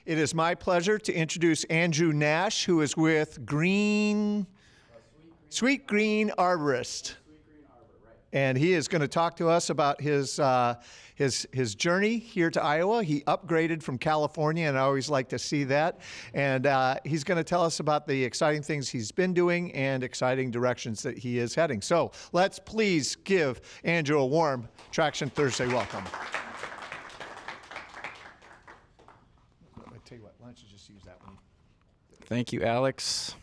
It is my pleasure to introduce Andrew Nash, who is with Sweet Green Arborist. And he is going to talk to us about his journey here to Iowa. He upgraded from California, and I always like to see that. And he's going to tell us about the exciting things he's been doing and exciting directions that he is heading. So let's please give Andrew a warm Traction Thursday welcome. I tell you what, why don't you just use that one? Thank you, Alex.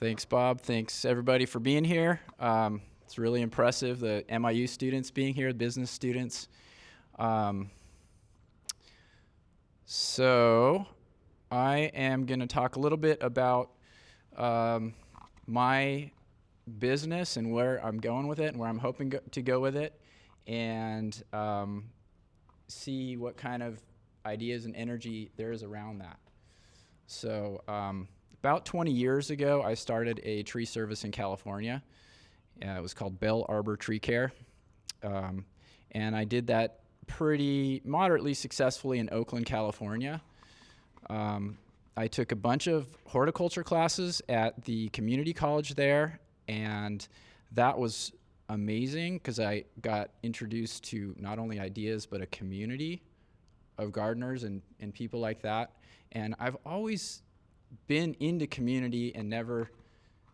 Thanks, Bob. Thanks, everybody, for being here. It's really impressive, the MIU students being here, business students. So I am going to talk a little bit about my business and where I'm going with it and where I'm hoping to go with it, and see what kind of ideas and energy there is around that. So about 20 years ago, I started a tree service in California. It was called Bell Arbor Tree Care. And I did that pretty moderately successfully in Oakland, California. I took a bunch of horticulture classes at the community college there, and that was amazing because I got introduced to not only ideas, but a community of gardeners and people like that. And I've always been into community and never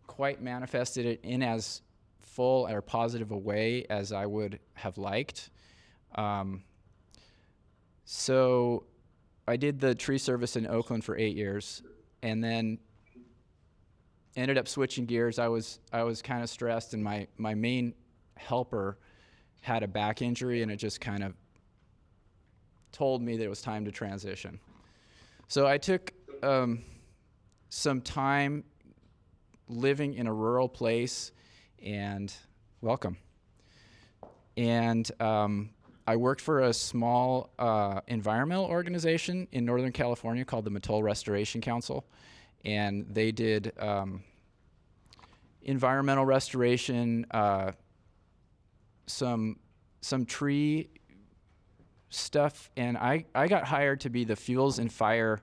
quite manifested it in as full or positive a way as I would have liked. So I did the tree service in Oakland for 8 years, and then ended up switching gears. I was kind of stressed, and my main helper had a back injury, and it just kind of told me that it was time to transition. So I took some time living in a rural place, and welcome. And I worked for a small environmental organization in Northern California called the Mattole Restoration Council, and they did environmental restoration, some tree stuff, and I got hired to be the fuels and fire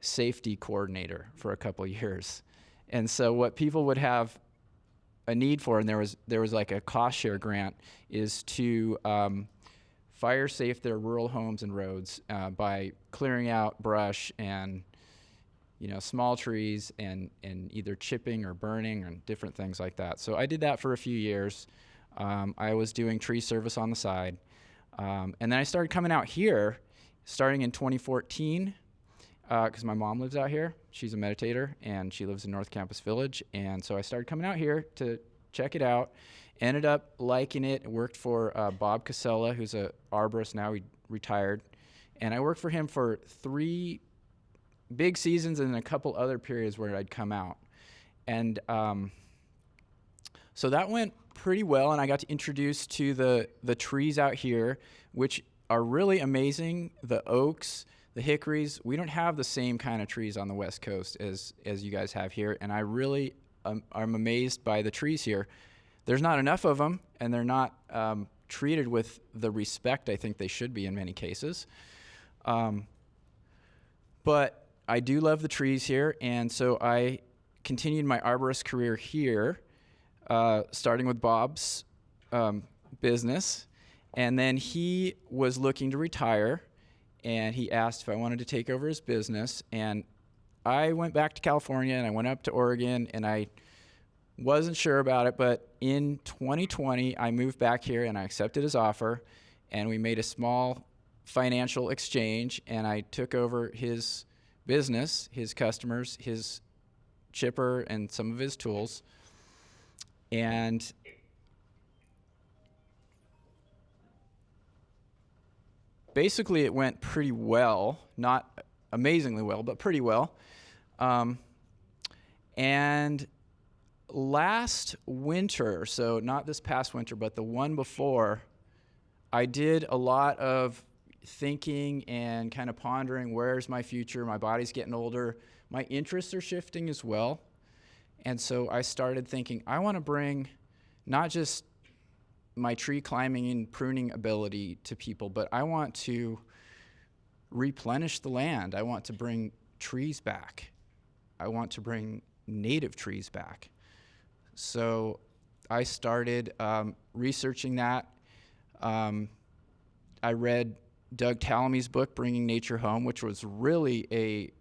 safety coordinator for a couple years. And so what people would have a need for, and there was like a cost share grant, is to fire safe their rural homes and roads by clearing out brush and small trees and either chipping or burning and different things like that. So I did that for a few years. I was doing tree service on the side. And then I started coming out here starting in 2014 because my mom lives out here. She's a meditator, and she lives in North Campus Village. And so I started coming out here to check it out. Ended up liking it. Worked for Bob Casella, who's an arborist now. He retired. And I worked for him for 3 big seasons and then a couple other periods where I'd come out. And so that went pretty well, and I got to introduce to the trees out here, which are really amazing. The oaks, the hickories. We don't have the same kind of trees on the West Coast as you guys have here, and I really I'm amazed by the trees here. There's not enough of them, and they're not treated with the respect I think they should be in many cases. But I do love the trees here, and so I continued my arborist career here, starting with Bob's business, and then he was looking to retire, and he asked if I wanted to take over his business, and I went back to California, and I went up to Oregon, and I wasn't sure about it, but in 2020, I moved back here, and I accepted his offer, and we made a small financial exchange, and I took over his business, his customers, his chipper, and some of his tools. And basically it went pretty well, not amazingly well, but pretty well. And last winter, so not this past winter, but the one before, I did a lot of thinking and kind of pondering, where's my future? My body's getting older. My interests are shifting as well. And so I started thinking, I want to bring not just my tree climbing and pruning ability to people, but I want to replenish the land. I want to bring trees back. I want to bring native trees back. So I started researching that. I read Doug Tallamy's book, Bringing Nature Home, which was really a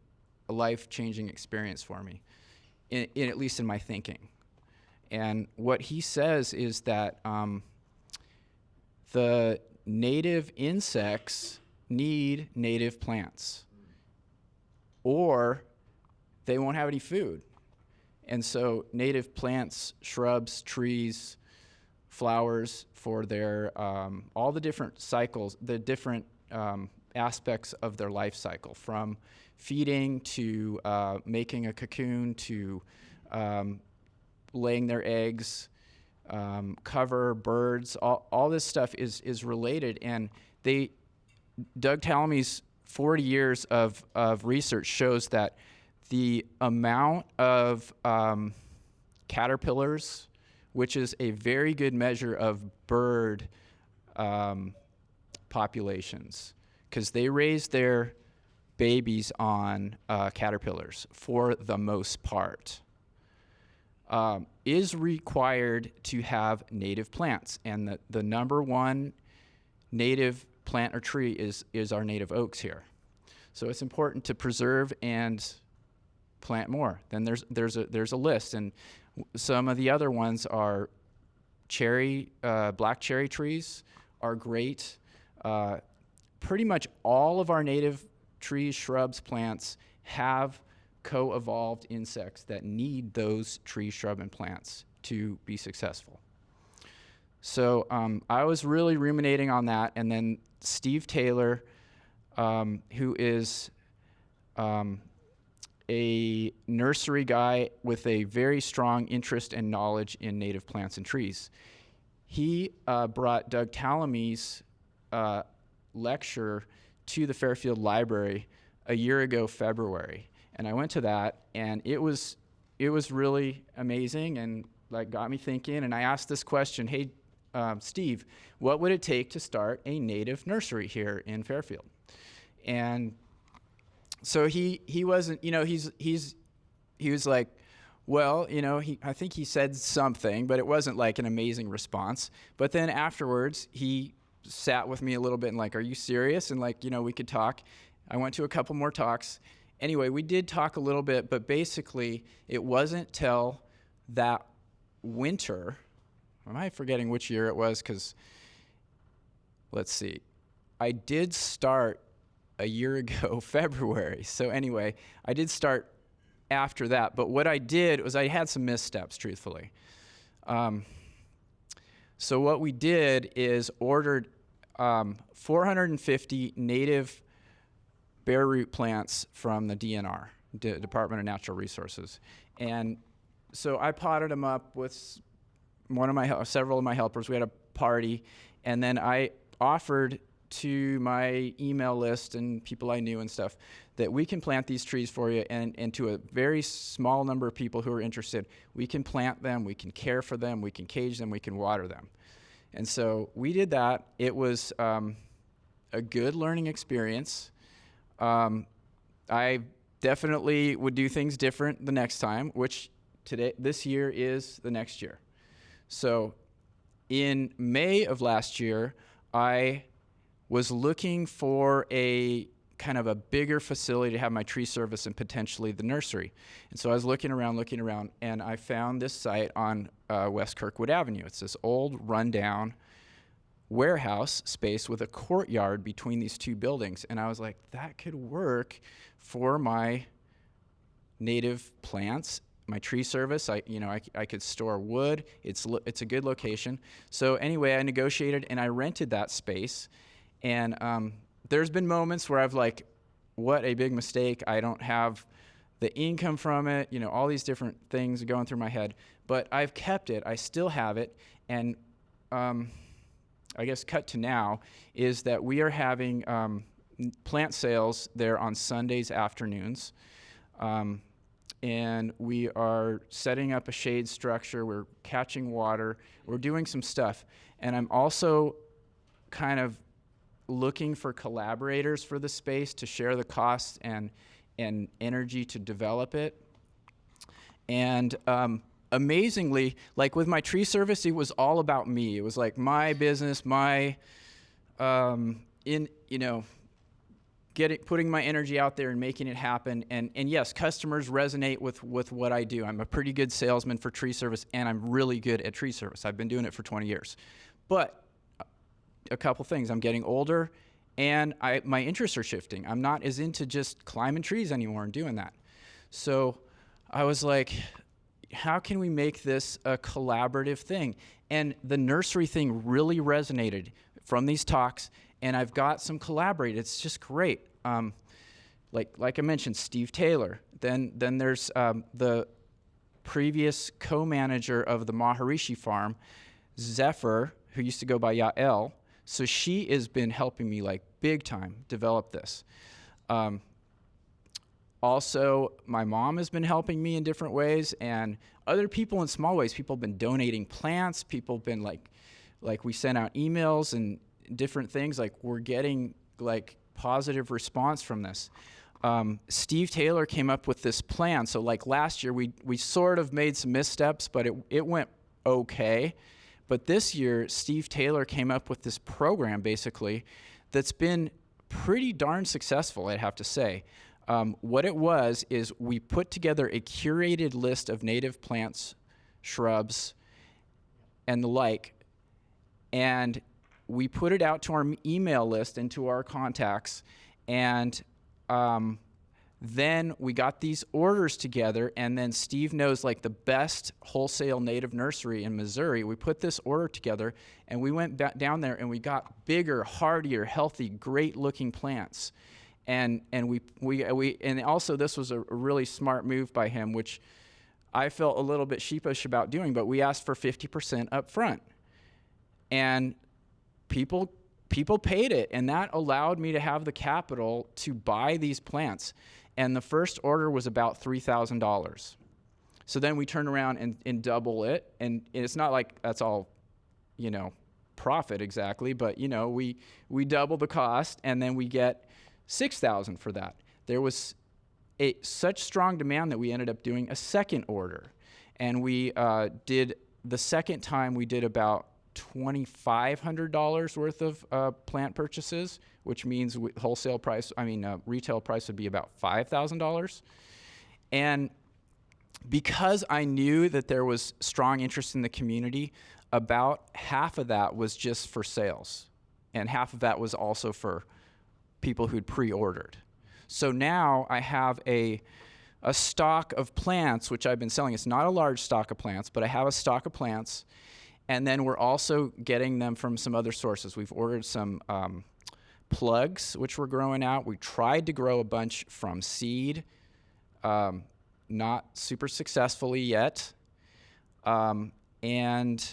life-changing experience for me, at least in my thinking. And what he says is that the native insects need native plants, or they won't have any food. And so native plants, shrubs, trees, flowers for their all the different cycles, the different aspects of their life cycle, from feeding to making a cocoon to laying their eggs, cover, birds, all this stuff is related. And Doug Tallamy's 40 years of research shows that the amount of caterpillars, which is a very good measure of bird populations, because they raise their babies on caterpillars for the most part, is required to have native plants. And the number one native plant or tree is our native oaks here. So it's important to preserve and plant more. Then there's a list, and some of the other ones are black cherry trees are great. Pretty much all of our native trees, shrubs, plants have co-evolved insects that need those trees, shrub, and plants to be successful. So I was really ruminating on that, and then Steve Taylor, who is a nursery guy with a very strong interest and knowledge in native plants and trees. He brought Doug Tallamy's lecture to the Fairfield Library a year ago, February. And I went to that, and it was really amazing, and like got me thinking. And I asked this question: Hey, Steve, what would it take to start a native nursery here in Fairfield? And so he wasn't, he was like, well, I think he said something, but it wasn't like an amazing response. But then afterwards, he sat with me a little bit and like, are you serious? And like, we could talk. I went to a couple more talks. Anyway, we did talk a little bit, but basically it wasn't till that winter. Am I forgetting which year it was? Because, let's see. I did start a year ago, February. So anyway, I did start after that. But what I did was I had some missteps, truthfully. So what we did is ordered 450 native bare root plants from the DNR, Department of Natural Resources. And so I potted them up with several of my helpers. We had a party, and then I offered to my email list and people I knew and stuff that we can plant these trees for you, and to a very small number of people who are interested, we can plant them, we can care for them, we can cage them, we can water them. And so we did that. It was a good learning experience. I definitely would do things different the next time, which this year is the next year. So in May of last year, I was looking for a kind of a bigger facility to have my tree service and potentially the nursery. And so I was looking around, and I found this site on West Kirkwood Avenue. It's this old, rundown warehouse space with a courtyard between these two buildings. And I was like, that could work for my native plants, my tree service. I could store wood. It's a good location. So anyway, I negotiated and I rented that space. And there's been moments where I've like, what a big mistake. I don't have the income from it, all these different things going through my head. But I've kept it. I still have it. And I guess cut to now is that we are having plant sales there on Sundays afternoons. And we are setting up a shade structure. We're catching water. We're doing some stuff. And I'm also kind of looking for collaborators for the space to share the costs and energy to develop it. And amazingly, like with my tree service, it was all about me. It was like my business, my putting my energy out there and making it happen. And yes, customers resonate with what I do. I'm a pretty good salesman for tree service, and I'm really good at tree service. I've been doing it for 20 years. But a couple things. I'm getting older, and my interests are shifting. I'm not as into just climbing trees anymore and doing that. So I was like, how can we make this a collaborative thing? And the nursery thing really resonated from these talks, and I've got some collaborators. It's just great. Like I mentioned, Steve Taylor. Then there's the previous co-manager of the Maharishi farm, Zephyr, who used to go by Yael. So she has been helping me like big time develop this. Also, my mom has been helping me in different ways, and other people in small ways. People have been donating plants. People have been like we sent out emails and different things. Like we're getting like positive response from this. Steve Taylor came up with this plan. So like last year, we sort of made some missteps, but it went okay. But this year, Steve Taylor came up with this program basically that's been pretty darn successful, I'd have to say. What it was is we put together a curated list of native plants, shrubs, and the like, and we put it out to our email list and to our contacts, and then we got these orders together, and then Steve knows like the best wholesale native nursery in Missouri. We put this order together, and we went down there, and we got bigger, hardier, healthy, great-looking plants. And we and also this was a really smart move by him, which I felt a little bit sheepish about doing, but we asked for 50% up front. And people paid it, and that allowed me to have the capital to buy these plants. And the first order was about $3,000. So then we turn around and double it, and it's not like that's all, profit exactly, but we double the cost, and then we get $6,000 for that. There was such strong demand that we ended up doing a second order, and we did the second time we did about $2,500 worth of plant purchases, which means retail price would be about $5,000. And because I knew that there was strong interest in the community, about half of that was just for sales, and half of that was also for people who'd pre-ordered. So now I have a stock of plants, which I've been selling. It's not a large stock of plants, but I have a stock of plants. And then we're also getting them from some other sources. We've ordered some plugs, which we're growing out. We tried to grow a bunch from seed, not super successfully yet. And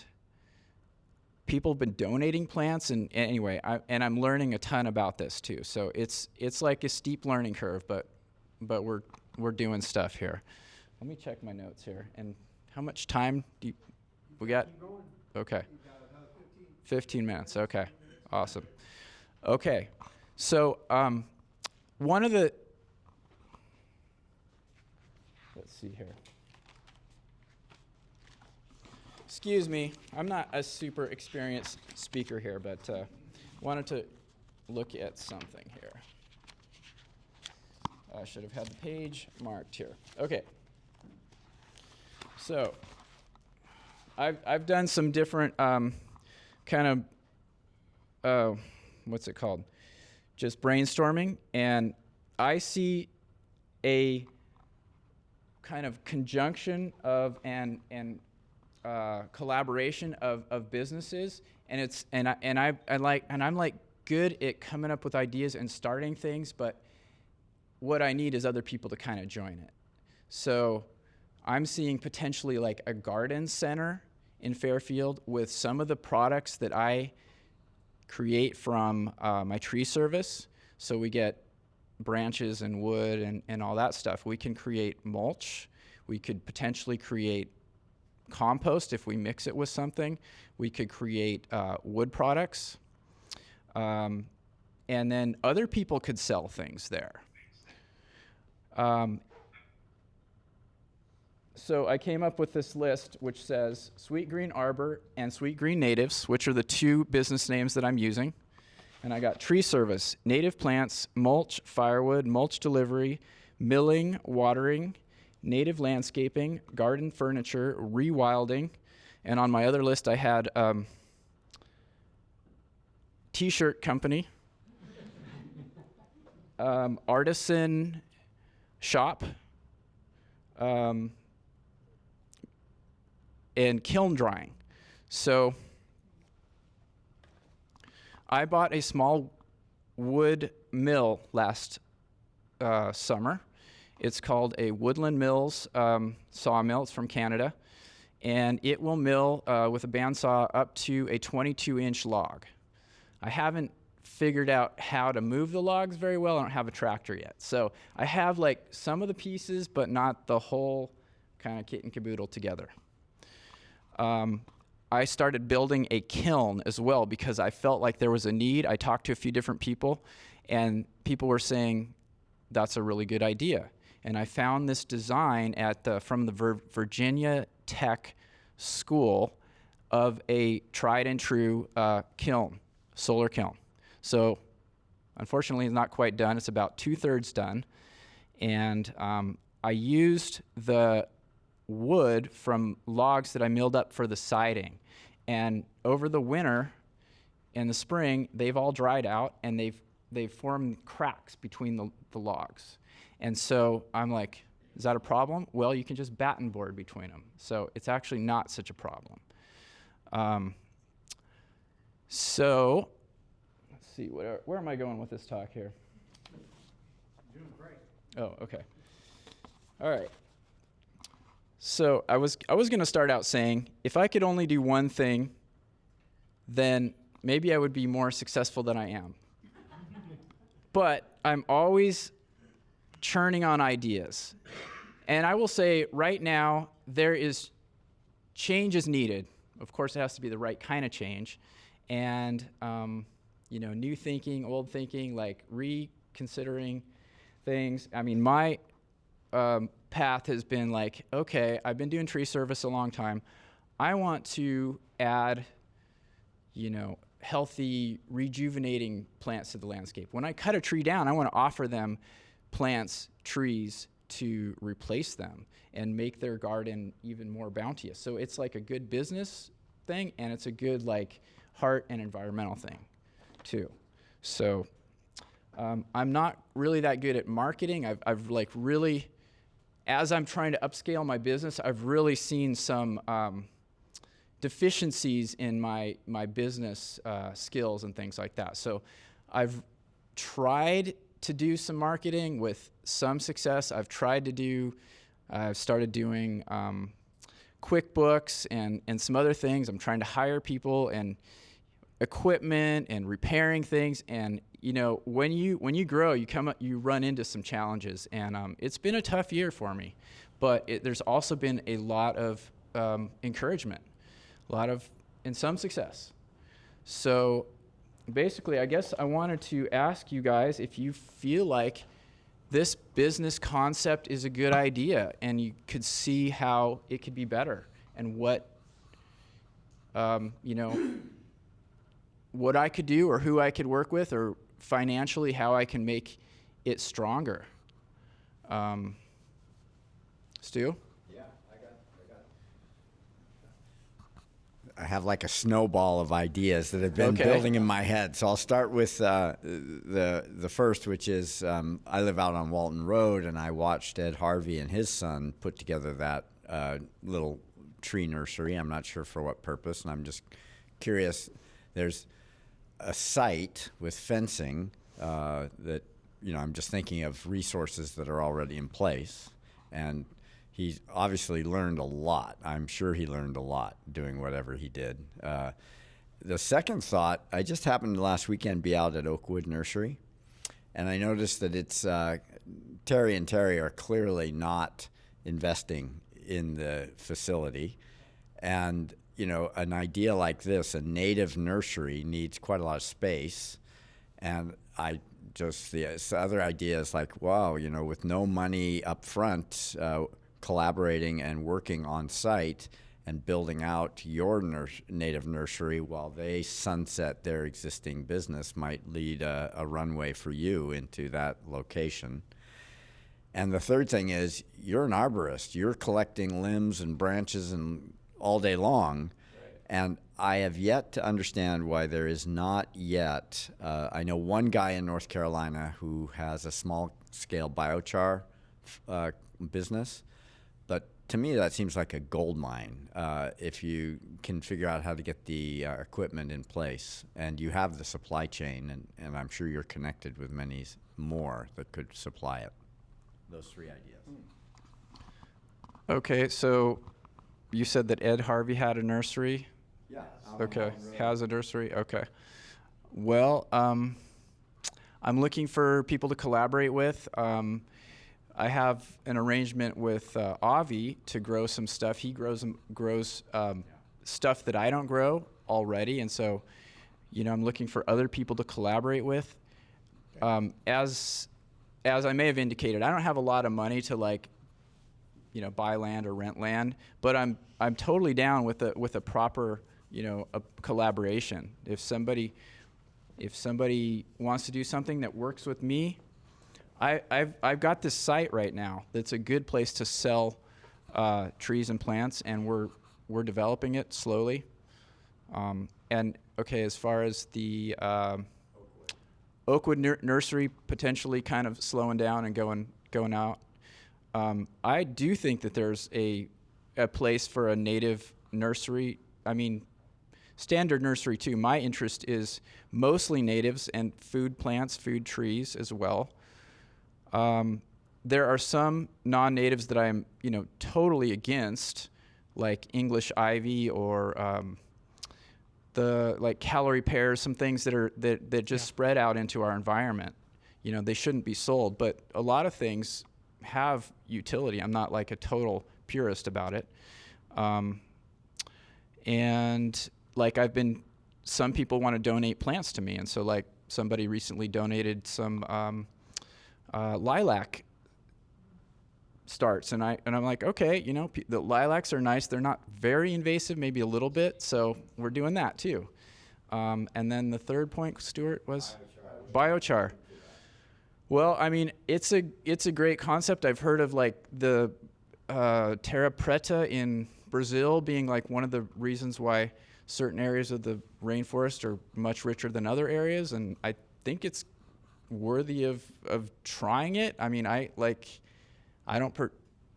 people have been donating plants, and anyway, I'm learning a ton about this too. So it's like a steep learning curve, but we're doing stuff here. Let me check my notes here. And how much time we got? Okay. 15 minutes. Okay. Awesome. Okay. So one of the, let's see here. Excuse me, I'm not a super experienced speaker here, but wanted to look at something here. I should have had the page marked here. Okay. So I've done some different kind of, what's it called? Just brainstorming, and I see a kind of conjunction of and collaboration of businesses, and I'm like good at coming up with ideas and starting things, but what I need is other people to kind of join it. So I'm seeing potentially like a garden center in Fairfield with some of the products that I create from my tree service. So we get branches and wood and all that stuff. We can create mulch. We could potentially create compost if we mix it with something. We could create wood products. and then other people could sell things there. So I came up with this list which says Sweet Green Arbor and Sweet Green Natives, which are the two business names that I'm using. And I got tree service, native plants, mulch, firewood, mulch delivery, milling, watering, native landscaping, garden furniture, rewilding. And on my other list I had t-shirt company, artisan shop, and kiln drying. So I bought a small wood mill last summer. It's called a Woodland Mills sawmill. It's from Canada. And it will mill with a bandsaw up to a 22-inch log. I haven't figured out how to move the logs very well. I don't have a tractor yet. So I have like some of the pieces, but not the whole kind of kit and caboodle together. I started building a kiln as well because I felt like there was a need. I talked to a few different people, and people were saying, that's a really good idea. And I found this design from the Virginia Tech School of a tried and true kiln, solar kiln. So unfortunately, it's not quite done. It's about 2/3 done. And I used the wood from logs that I milled up for the siding. And over the winter and the spring, they've all dried out, and they've formed cracks between the logs. And so I'm like, is that a problem? Well, you can just batten board between them. So it's actually not such a problem. So let's see, where am I going with this talk here? You're doing great. Oh, okay. All right. So I was going to start out saying, if I could only do one thing, then maybe I would be more successful than I am. But I'm always churning on ideas. And I will say right now, change is needed. Of course, it has to be the right kind of change. And, new thinking, old thinking, like reconsidering things. I mean, my path has been like, okay, I've been doing tree service a long time. I want to add, healthy, rejuvenating plants to the landscape. When I cut a tree down, I want to offer them plants, trees to replace them and make their garden even more bounteous. So it's like a good business thing, and it's a good heart and environmental thing too. So I'm not really that good at marketing. I've really, as I'm trying to upscale my business, I've really seen some deficiencies in my business skills and things like that. So I've tried to do some marketing with some success. I've started doing QuickBooks and some other things. I'm trying to hire people and equipment and repairing things. And when you grow, you run into some challenges. And it's been a tough year for me, but there's also been a lot of encouragement, and some success. So basically, I guess I wanted to ask you guys if you feel like this business concept is a good idea and you could see how it could be better, and what what I could do or who I could work with, or financially how I can make it stronger. Stu? Yeah, I have like a snowball of ideas that have been building in my head. So I'll start with the first, which is I live out on Walton Road, and I watched Ed Harvey and his son put together that little tree nursery. I'm not sure for what purpose, and I'm just curious. There's a site with fencing that, I'm just thinking of resources that are already in place, and he's obviously learned a lot. I'm sure he learned a lot doing whatever he did. The second thought, I just happened last weekend to be out at Oakwood Nursery, and I noticed that it's Terry and Terry are clearly not investing in the facility. And, an idea like this, a native nursery, needs quite a lot of space. And the other idea is like, wow, with no money up front, collaborating and working on site and building out your native nursery while they sunset their existing business might lead a runway for you into that location. And the third thing is, you're an arborist. You're collecting limbs and branches and all day long. Right. And I have yet to understand why there is not yet. I know one guy in North Carolina who has a small-scale biochar business, but to me that seems like a gold mine if you can figure out how to get the equipment in place, and you have the supply chain, and I'm sure you're connected with many more that could supply it. Those three ideas. Okay, so you said that Ed Harvey had a nursery? Yeah. Okay, has a nursery? Okay. Well, I'm looking for people to collaborate with. I have an arrangement with Avi to grow some stuff. He grows stuff that I don't grow already, and so, I'm looking for other people to collaborate with. As I may have indicated, I don't have a lot of money to buy land or rent land, but I'm totally down with a proper, a collaboration. If somebody wants to do something that works with me, I've got this site right now that's a good place to sell trees and plants, and we're developing it slowly. And okay, as far as the Oakwood nursery potentially kind of slowing down and going out, I do think that there's a place for a native nursery. I mean, standard nursery too. My interest is mostly natives and food plants, food trees as well. There are some non-natives that I'm, totally against, like English ivy or the calorie pears, some things that just spread out into our environment. They shouldn't be sold, but a lot of things have utility. I'm not like a total purist about it. And some people want to donate plants to me, and so somebody recently donated some lilac starts, and I'm like, okay, the lilacs are nice. They're not very invasive, maybe a little bit, so we're doing that too. And then the third point, Stuart, was biochar. Well, I mean, it's a great concept. I've heard of the terra preta in Brazil being one of the reasons why certain areas of the rainforest are much richer than other areas, and I think it's worthy of trying it. I mean, I don't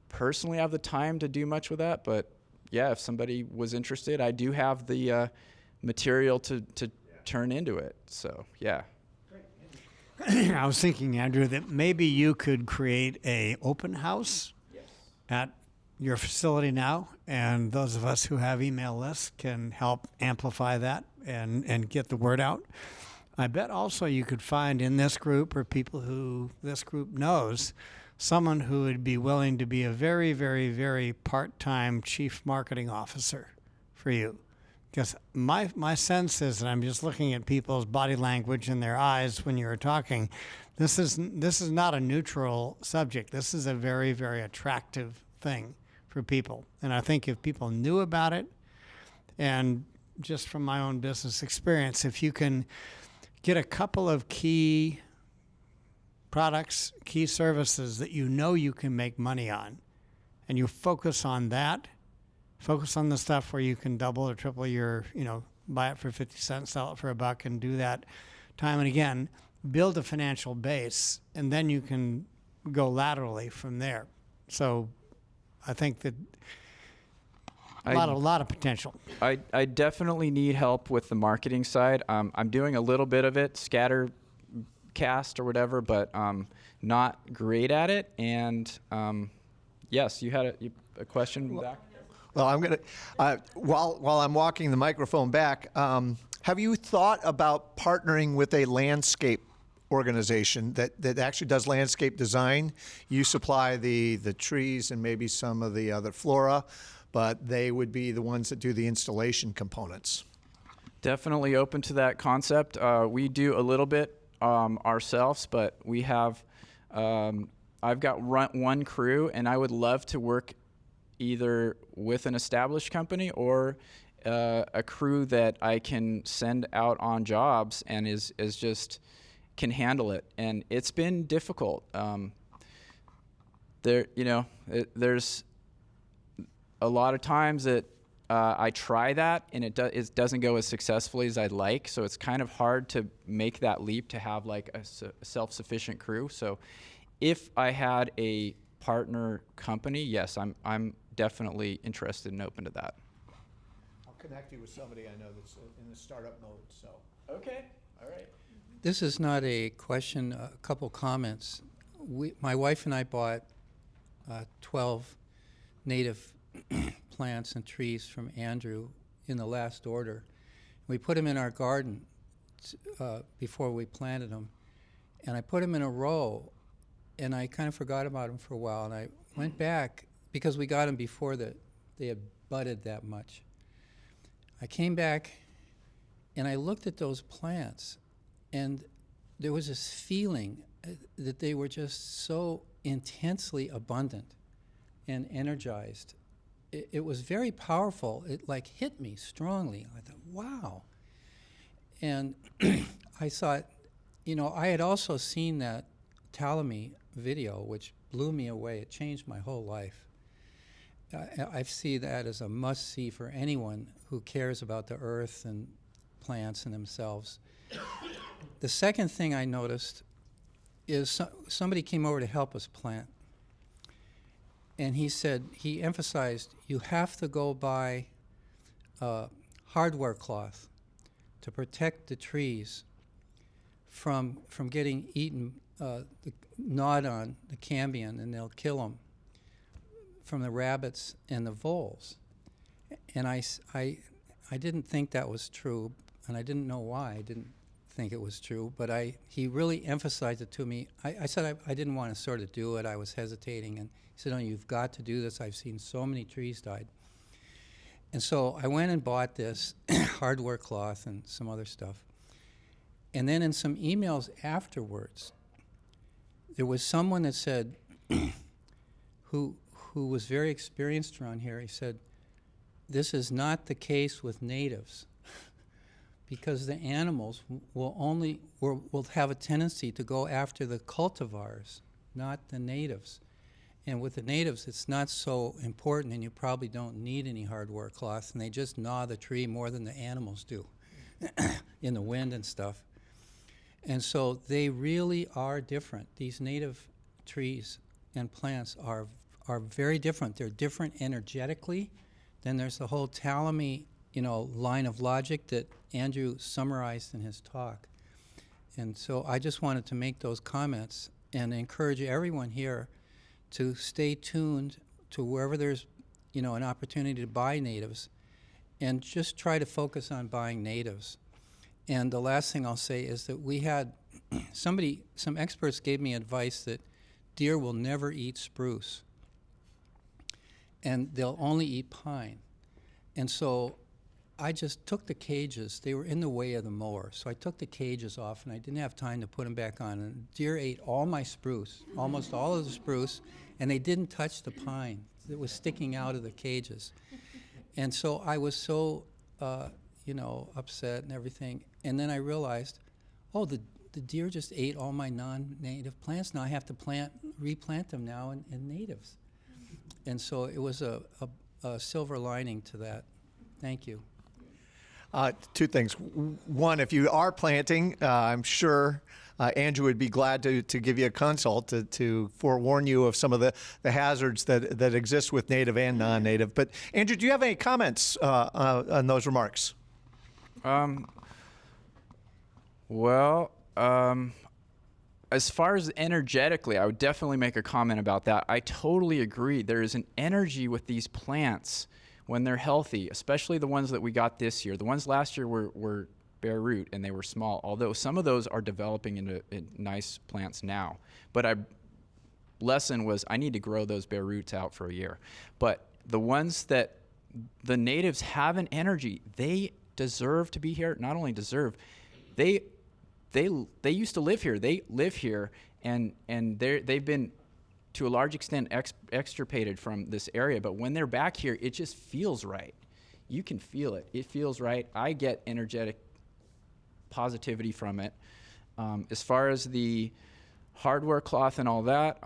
personally have the time to do much with that, but yeah, if somebody was interested, I do have the material to turn into it. So yeah. I was thinking, Andrew, that maybe you could create a open house at your facility now, and those of us who have email lists can help amplify that and get the word out. I bet also you could find in this group, or people who this group knows, someone who would be willing to be a very, very, very part-time chief marketing officer for you. Because my sense is, and I'm just looking at people's body language and their eyes when you were talking, this is not a neutral subject. This is a very, very attractive thing for people. And I think if people knew about it, and just from my own business experience, if you can get a couple of key products, key services that you can make money on, and you focus on that, focus on the stuff where you can double or triple your, buy it for 50 cents, sell it for $1, and do that time and again, build a financial base, and then you can go laterally from there. So I think that a lot of potential. I definitely need help with the marketing side. I'm doing a little bit of it, scatter cast or whatever, but not great at it. And yes, you had a question back? Well, I'm going to, while I'm walking the microphone back, have you thought about partnering with a landscape organization that actually does landscape design? You supply the trees and maybe some of the other flora, but they would be the ones that do the installation components. Definitely open to that concept. We do a little bit ourselves, but we have, I've got one crew, and I would love to work either with an established company or a crew that I can send out on jobs and is just can handle it. And it's been difficult. There's a lot of times that I try that and it doesn't go as successfully as I'd like. So it's kind of hard to make that leap to have like a self-sufficient crew. So if I had a partner company, yes, I'm definitely interested and open to that. I'll connect you with somebody I know that's in the startup mode. So Okay, all right. This is not a question, a couple comments. My wife and I bought 12 native plants and trees from Andrew in the last order. We put them in our garden before we planted them. And I put them in a row, and I kind of forgot about them for a while. And I went back, because we got them before they had budded that much. I came back, and I looked at those plants, and there was this feeling that they were just so intensely abundant and energized. It was very powerful. It like hit me strongly. I thought, wow. And I thought, I had also seen that Talamy video, which blew me away. It changed my whole life. I see that as a must-see for anyone who cares about the earth and plants and themselves. The second thing I noticed is somebody came over to help us plant. And he emphasized, you have to go buy hardware cloth to protect the trees from getting eaten, gnawed on, the cambium, and they'll kill them, from the rabbits and the voles. And I didn't think that was true, and I didn't know why I didn't think it was true, but he really emphasized it to me. I said I didn't want to sort of do it. I was hesitating, and he said, "No, you've got to do this. I've seen so many trees died." And so I went and bought this hardware cloth and some other stuff. And then in some emails afterwards, there was someone that said, who was very experienced around here, he said, "This is not the case with natives, because the animals will have a tendency to go after the cultivars, not the natives. And with the natives, it's not so important, and you probably don't need any hardware cloth, and they just gnaw the tree more than the animals do in the wind and stuff." And so they really are different. These native trees and plants are very different. They're different energetically. Then there's the whole Talamy, line of logic that Andrew summarized in his talk. And so I just wanted to make those comments and encourage everyone here to stay tuned to wherever there's, an opportunity to buy natives, and just try to focus on buying natives. And the last thing I'll say is that we had some experts gave me advice that deer will never eat spruce, and they'll only eat pine. And so I just took the cages. They were in the way of the mower, so I took the cages off, and I didn't have time to put them back on. And deer ate all my spruce, almost all of the spruce, and they didn't touch the pine that was sticking out of the cages. And so I was so, upset and everything. And then I realized, the deer just ate all my non-native plants. Now I have to replant them now in natives. And so it was a silver lining to that. Thank you. Two things. One, if you are planting, I'm sure Andrew would be glad to give you a consult to forewarn you of some of the hazards that exist with native and non-native. But Andrew, do you have any comments on those remarks? As far as energetically, I would definitely make a comment about that. I totally agree. There is an energy with these plants when they're healthy, especially the ones that we got this year. The ones last year were bare root and they were small, although some of those are developing into nice plants now. But lesson was I need to grow those bare roots out for a year. But the ones that the natives have an energy, they deserve to be here. Not only deserve, they they used to live here. They live here, and they've been to a large extent extirpated from this area. But when they're back here, it just feels right. You can feel it. It feels right. I get energetic positivity from it. As far as the hardware cloth and all that,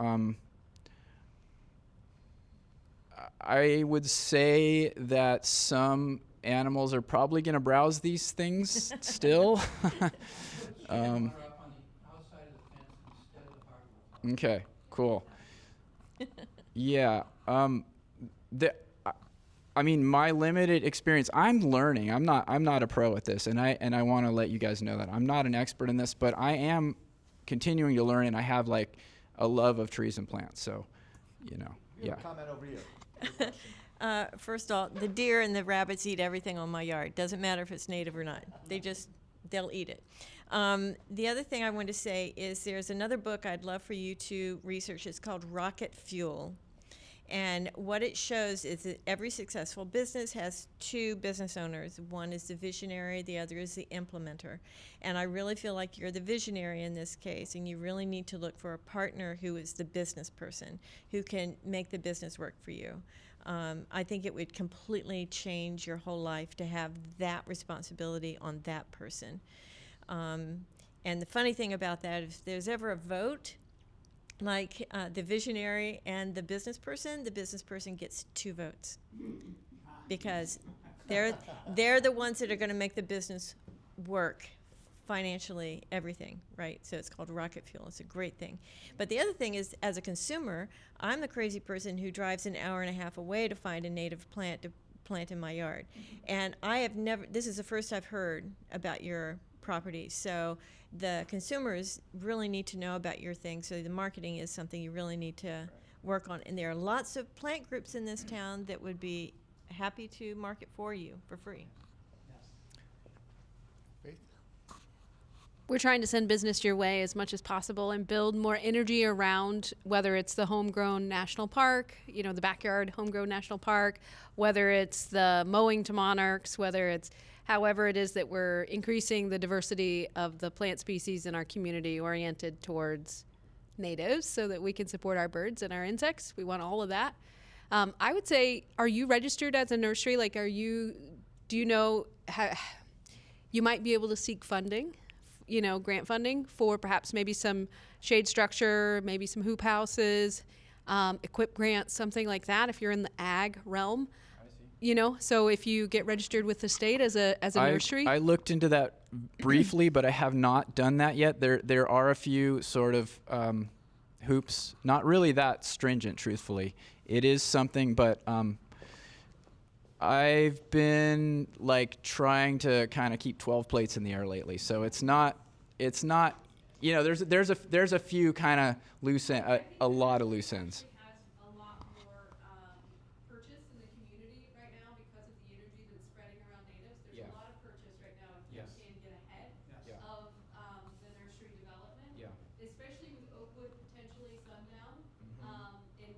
I would say that some animals are probably going to browse these things still. Up on the outside of the fence instead of the hardwood. Okay, cool. Yeah. I mean, my limited experience, I'm learning. I'm not a pro at this, and I want to let you guys know that I'm not an expert in this, but I am continuing to learn, and I have like a love of trees and plants. So, yeah. Comment over here. First of all, the deer and the rabbits eat everything on my yard. Doesn't matter if it's native or not. They'll eat it. The other thing I want to say is there's another book I'd love for you to research. It's called Rocket Fuel. And what it shows is that every successful business has two business owners. One is the visionary, the other is the implementer. And I really feel like you're the visionary in this case, and you really need to look for a partner who is the business person, who can make the business work for you. I think it would completely change your whole life to have that responsibility on that person. And the funny thing about that, if there's ever a vote, like the visionary and the business person gets 2 votes because they're the ones that are going to make the business work financially, everything, right? So it's called Rocket Fuel. It's a great thing. But the other thing is, as a consumer, I'm the crazy person who drives an hour and a half away to find a native plant to plant in my yard. And I have never, this is the first I've heard about your property. So the consumers really need to know about your thing. So the marketing is something you really need to work on. And there are lots of plant groups in this town that would be happy to market for you for free. We're trying to send business your way as much as possible and build more energy around whether it's the homegrown national park, the backyard homegrown national park, whether it's the mowing to monarchs, whether it's however it is that we're increasing the diversity of the plant species in our community oriented towards natives so that we can support our birds and our insects. We want all of that. I would say, are you registered as a nursery? Do you know how you might be able to seek funding? Grant funding for perhaps maybe some shade structure, maybe some hoop houses, equip grants, something like that if you're in the ag realm. I see. So if you get registered with the state as a nursery. I looked into that briefly, but I have not done that yet. There are a few sort of hoops, not really that stringent, truthfully. It is something, but I've been trying to kind of keep 12 plates in the air lately, so it's not. There's a few kind of loose ends, a lot of loose ends. It has a lot more purchase in the community right now because of the energy that's spreading around natives. There's a lot of purchase right now if you can get ahead of the nursery development, especially with Oakwood potentially sundown. And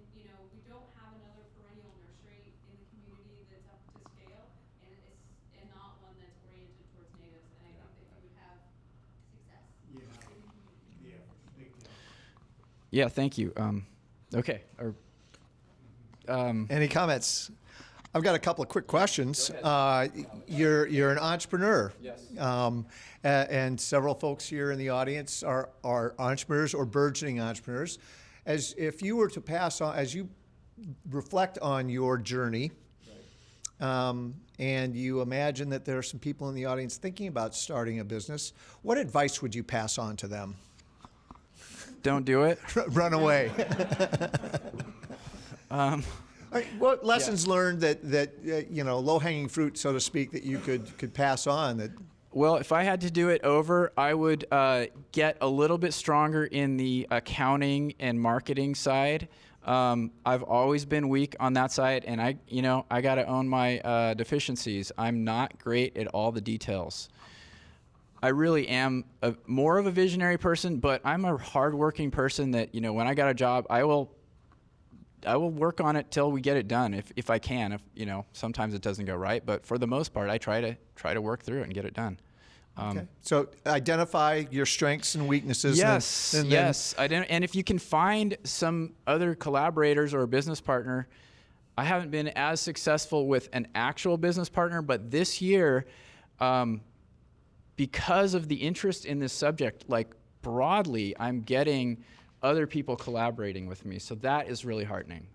we don't have another perennial nursery in the community that's up to scale, and not one that's oriented towards natives. And I think that you would have success in the community. Yeah, thank you. Okay. Any comments? I've got a couple of quick questions. You're an entrepreneur. Yes. And several folks here in the audience are entrepreneurs or burgeoning entrepreneurs. If you were to pass on, as you reflect on your journey, and you imagine that there are some people in the audience thinking about starting a business, what advice would you pass on to them? Don't do it. Run away. What lessons learned that low-hanging fruit, so to speak, that you could pass on? That Well, if I had to do it over, I would get a little bit stronger in the accounting and marketing side. I've always been weak on that side, and I got to own my deficiencies. I'm not great at all the details. I really am more of a visionary person, but I'm a hardworking person that, when I got a job, I will work on it till we get it done if I can. Sometimes it doesn't go right, but for the most part, I try to work through it and get it done. Okay. So identify your strengths and weaknesses. Yes, and then- yes. And if you can find some other collaborators or a business partner, I haven't been as successful with an actual business partner, but this year, because of the interest in this subject, like broadly, I'm getting other people collaborating with me. So that is really heartening.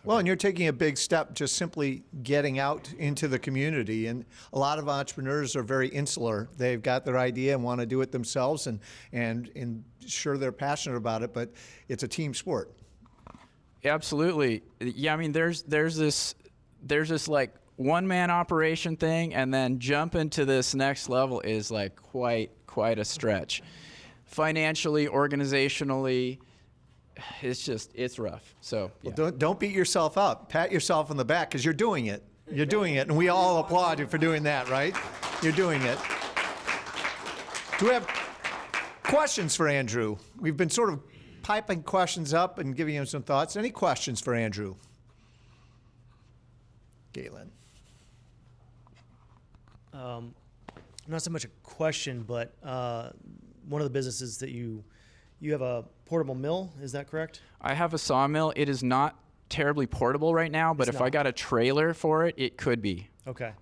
Well, and you're taking a big step just simply getting out into the community. And a lot of entrepreneurs are very insular. They've got their idea and want to do it themselves, and sure, they're passionate about it, but it's a team sport. Absolutely. Yeah, I mean, there's this like one-man operation thing, and then jumping to this next level is like quite a stretch. Financially, organizationally, it's rough. So yeah. Well, don't beat yourself up. Pat yourself on the back because you're doing it. You're doing it, and we all applaud you for doing that, right? You're doing it. Do we have questions for Andrew? We've been sort of piping questions up and giving him some thoughts. Any questions for Andrew? Galen. Not so much a question, but one of the businesses that you have a portable mill, is that correct? I have a sawmill. It is not terribly portable right now, but if I got a trailer for it, it could be. Okay.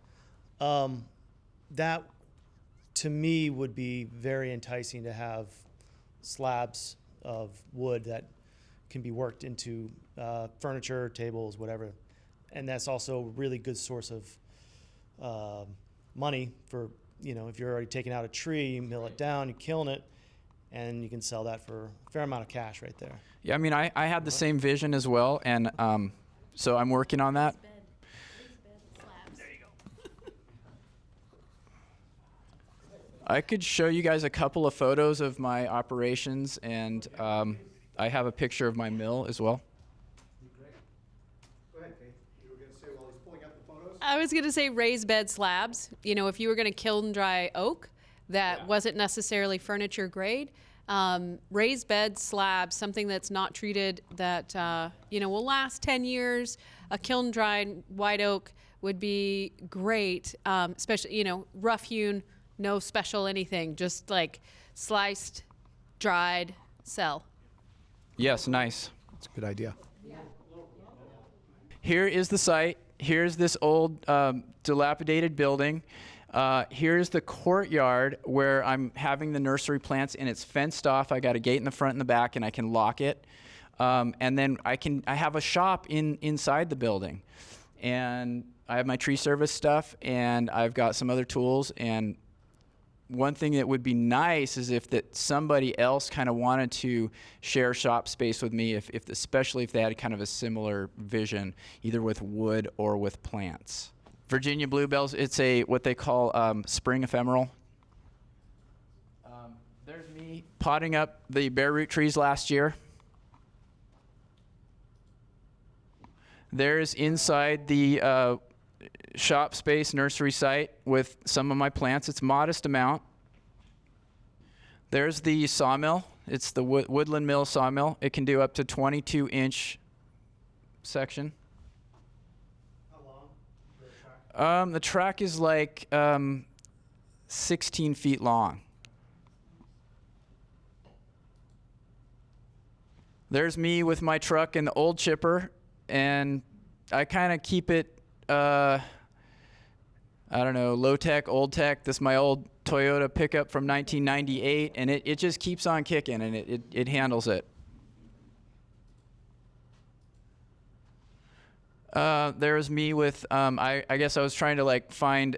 That, to me, would be very enticing to have slabs of wood that can be worked into furniture, tables, whatever. And that's also a really good source of money for, if you're already taking out a tree, you mill it down, you're killing it, and you can sell that for a fair amount of cash right there. Yeah, I mean, I had the same vision as well, and so I'm working on that. I could show you guys a couple of photos of my operations, and I have a picture of my mill as well. Go ahead, Kate. You were going to say while he's pulling up the photos? I was going to say raised bed slabs. If you were going to kiln dry oak that wasn't necessarily furniture grade, raised bed slabs, something that's not treated, that will last 10 years. A kiln dried white oak would be great, especially rough hewn, no special anything, just like sliced, dried, sell. Yes, nice. That's a good idea. Here is the site. Here's this old dilapidated building. Here's the courtyard where I'm having the nursery plants, and it's fenced off. I got a gate in the front and the back, and I can lock it. And then I have a shop inside the building, and I have my tree service stuff, and I've got some other tools. And one thing that would be nice is if that somebody else kind of wanted to share shop space with me, especially if they had kind of a similar vision, either with wood or with plants. Virginia bluebells, it's what they call spring ephemeral. There's me potting up the bare root trees last year. There's inside the shop space nursery site with some of my plants. It's a modest amount. There's the sawmill. It's the Woodland Mill sawmill. It can do up to 22-inch section. How long? The track is like 16 feet long. There's me with my truck and the old chipper, and I kind of keep it low tech, old tech. This is my old Toyota pickup from 1998, and it just keeps on kicking, and it handles it. There's me with, I guess I was trying to find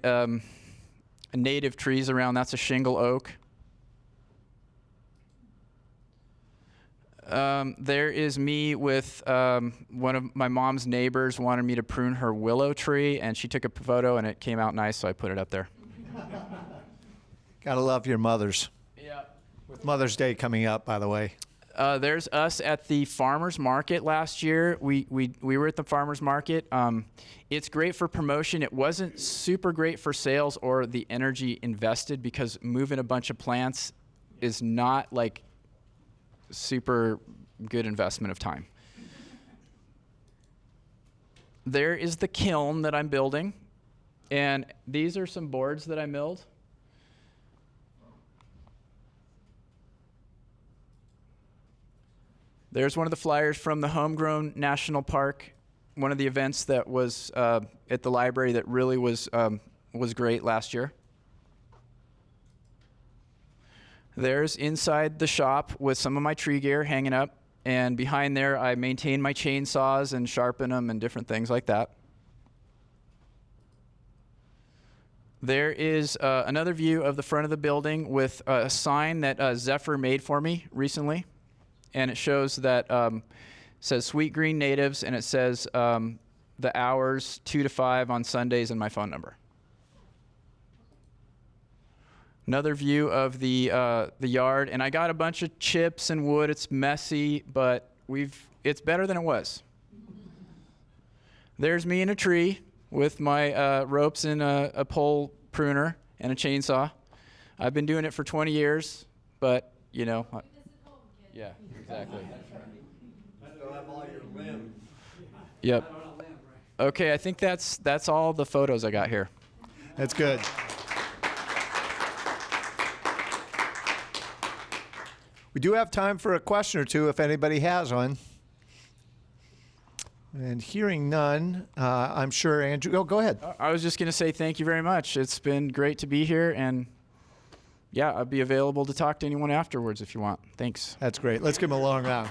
native trees around. That's a shingle oak. There is me with one of my mom's neighbors wanted me to prune her willow tree, and she took a photo, and it came out nice, so I put it up there. Gotta love your mothers. Yeah. With Mother's Day coming up, by the way. There's us at the farmer's market last year. We were at the farmer's market. It's great for promotion. It wasn't super great for sales or the energy invested, because moving a bunch of plants is not super good investment of time. There is the kiln that I'm building, and these are some boards that I milled. There's one of the flyers from the Homegrown National Park, one of the events that was at the library that really was great last year. There's inside the shop with some of my tree gear hanging up, and behind there I maintain my chainsaws and sharpen them and different things like that. There is another view of the front of the building with a sign that Zephyr made for me recently, and it shows that says Sweet Green Natives, and it says the hours 2 to 5 on Sundays and my phone number. Another view of the yard, and I got a bunch of chips and wood. It's messy, but it's better than it was. There's me in a tree with my ropes and a pole pruner and a chainsaw. I've been doing it for 20 years, but you know, yeah, exactly. I still have all your limbs. Yep. Okay, I think that's all the photos I got here. That's good. We do have time for a question or two if anybody has one. And hearing none, I'm sure Andrew. Oh, go ahead. I was just going to say thank you very much. It's been great to be here, and yeah, I'll be available to talk to anyone afterwards if you want. Thanks. That's great. Let's give him a long round.